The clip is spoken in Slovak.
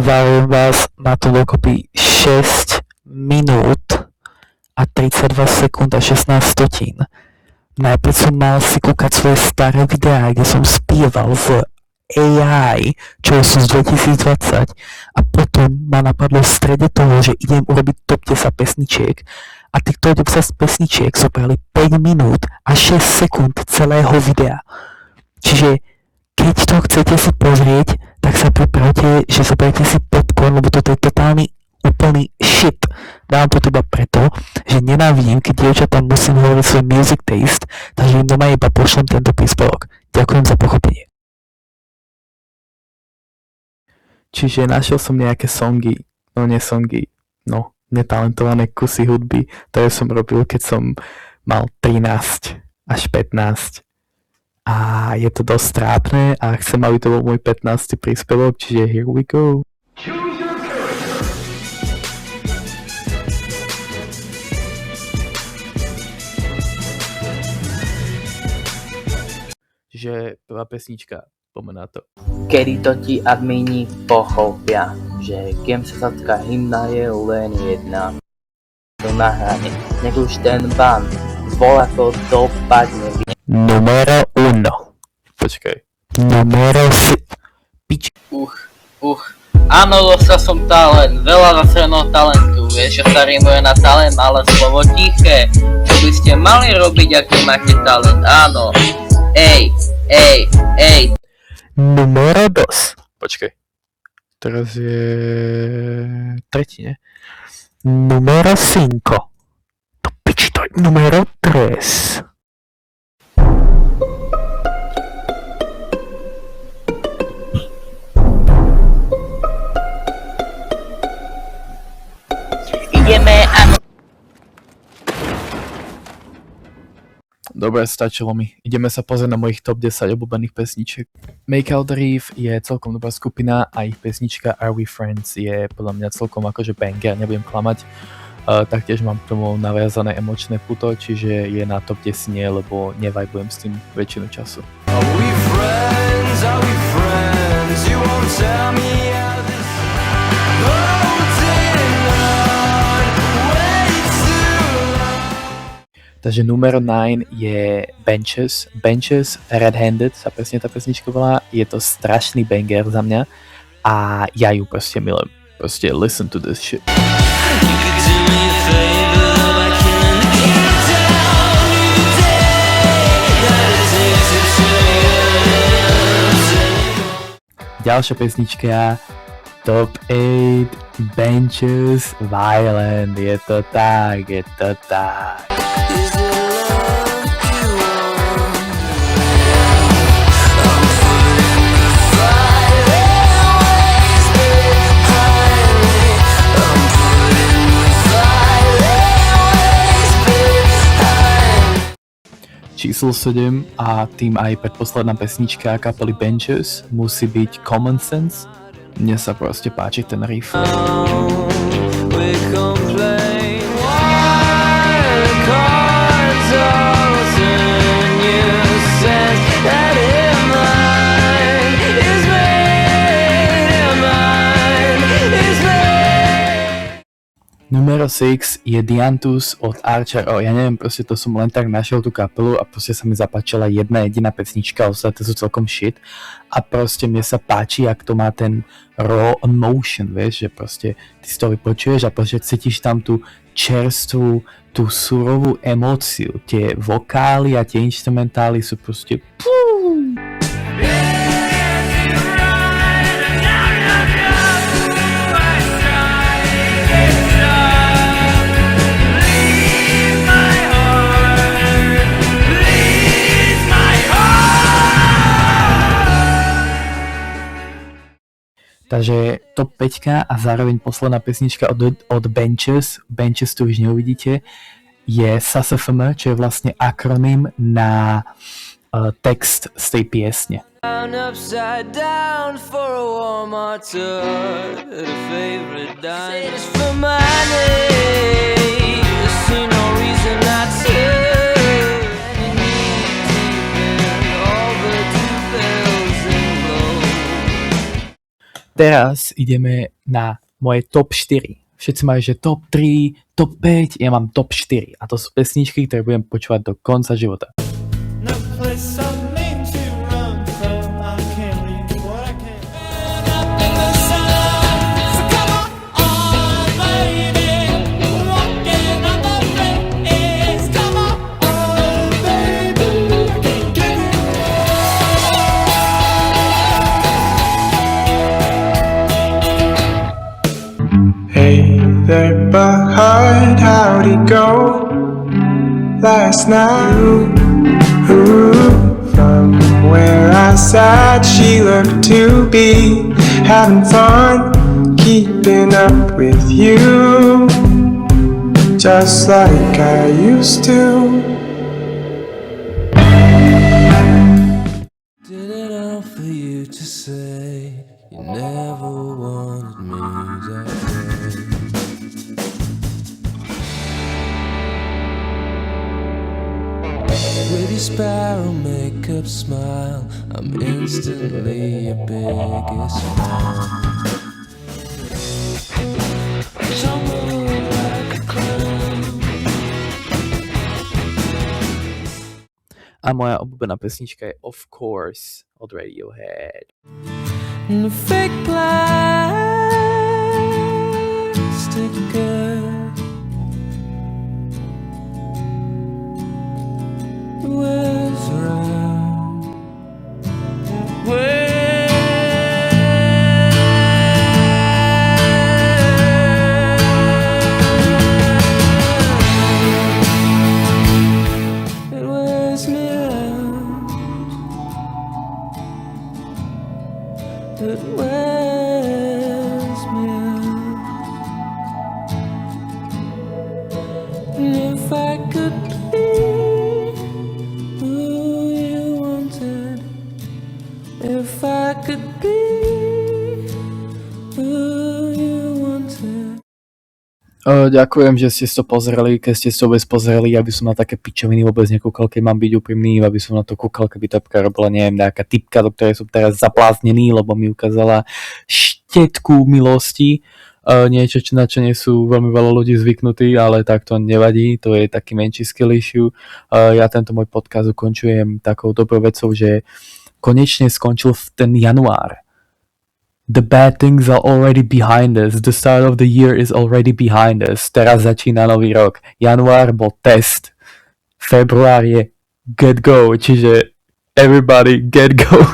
Varujem vás, má to dokopy 6 minút a 32 sekúnd a 16 stotín. Najprv som mal si kúkať svoje staré videá, kde som spieval v AI, čo sú z 2020, a potom ma napadlo v strede toho, že idem urobiť top 10 pesničiek a týchto 10 pesničiek zobrali 5 minút a 6 sekúnd celého videa. Čiže keď to chcete si pozrieť, tak sa pripravte, že zoberiete si popcorn, lebo toto je totálny úplný shit. Dám to iba preto, že nenávidím, keď dievčatám musím hovoriť svoj music taste, takže im doma iba pošlem tento príspevok. Ďakujem za pochopenie. Čiže našiel som nejaké netalentované kusy hudby, ktoré som robil, keď som mal 13 až 15. A je to dosť trápne a chcem, aby to bol môj 15. príspevok, čiže here we go. Čiže prvá pesnička, poďme na to. Kedy to ti admini pochopia, že game sa satka hymna je len jedna. To na hrane, nech už ten ban, vol ako dopadne. Numero 1. Počkaj. Numero 6. Pič. Áno, dostal som talent, veľa zasreného talentu, vieš, že sa rímuje na talent, ale slovo tiché. Čo by ste mali robiť, ak nemáte talent, áno. Ej. Numero 2. Počkaj. Teraz je tretí, ne? Numero 5. To piči, to je numero 3. Ideme a... Dobre, stačilo mi. Ideme sa pozrieť na mojich top 10 obľúbených pesničiek. Make Out The Reef je celkom dobrá skupina a ich pesnička Are We Friends je podľa mňa celkom akože banger, nebudem klamať. Taktiež mám k tomu naviazané emočné puto, čiže je na top 10, lebo nevajbujem s tým väčšinu času. Are we friends? Are we friends? You won't tell me how this Takže numero 9 je Benches. Benches, Red-Handed sa presne tá pesnička volá. Je to strašný banger za mňa a ja ju proste milujem. Proste listen to this shit. Ďalšia pesnička Top 8 Benches Violent. Je to tak. Číslo 7 a tým aj predposledná pesnička kapely Benches musí byť Common Sense. Mne sa proste páči ten riff. Numero 6 je Dianthus od Archer. Ja neviem, proste to som len tak našiel tú kapelu a proste sa mi zapáčila jedna jediná pesnička, ostatné sú celkom shit. A proste mne sa páči, jak to má ten raw emotion, vieš, že proste ty si to vypočuješ a proste cítiš tam tú čerstvú, tú surovú emóciu. Tie vokály a tie instrumentály sú proste Takže top 5 a zároveň posledná pesnička od Benches, Benches tu už neuvidíte, je SASFM, čo je vlastne akronym na text z tej piesne. Upside down for a Walmart tour at a favorite diner. It's for money, see no reason not to. teraz ideme na moje top 4. Všetci majú, že top 3, top 5, ja mám top 4. A to sú pesničky, ktoré budem počúvať do konca života. No place I'm meant to run from. I can't leave what I can. And up in the sun. So come on, baby. Walking on the race. Come on, baby. I can't get Hey there, bud, how'd it go last night? Ooh, from where I sat, she looked to be having fun, keeping up with you, just like I used to. Did it all for you to say you never wanted me that way. With your spiral makeup smile, I'm instantly your biggest fan. Tumble like a clown. A moja obľúbená pesnička je Of Course od Radiohead. And a fake plastic girl was around. It wears me out. It wears me out. And if I could be who you wanted, if I could be who you wanted. Ďakujem, že ste to pozreli, keď ste to vôbec pozreli, aby som na také pičoviny vôbec nekúkal, keď mám byť úprimný, aby som na to kúkal, keby Topka robila, neviem, nejaká typka, do ktorej som teraz zapláznený, lebo mi ukázala štetku milosti, niečo, na čo nie sú veľmi veľa ľudí zvyknutí, ale tak to nevadí, to je taký menší skill issue. Ja tento môj podcast ukončujem takou dobrou vecou, že konečne skončil ten január. The bad things are already behind us. The start of the year is already behind us. Teraz začína nový rok. Január bol test. Február je get go. Čiže everybody get go.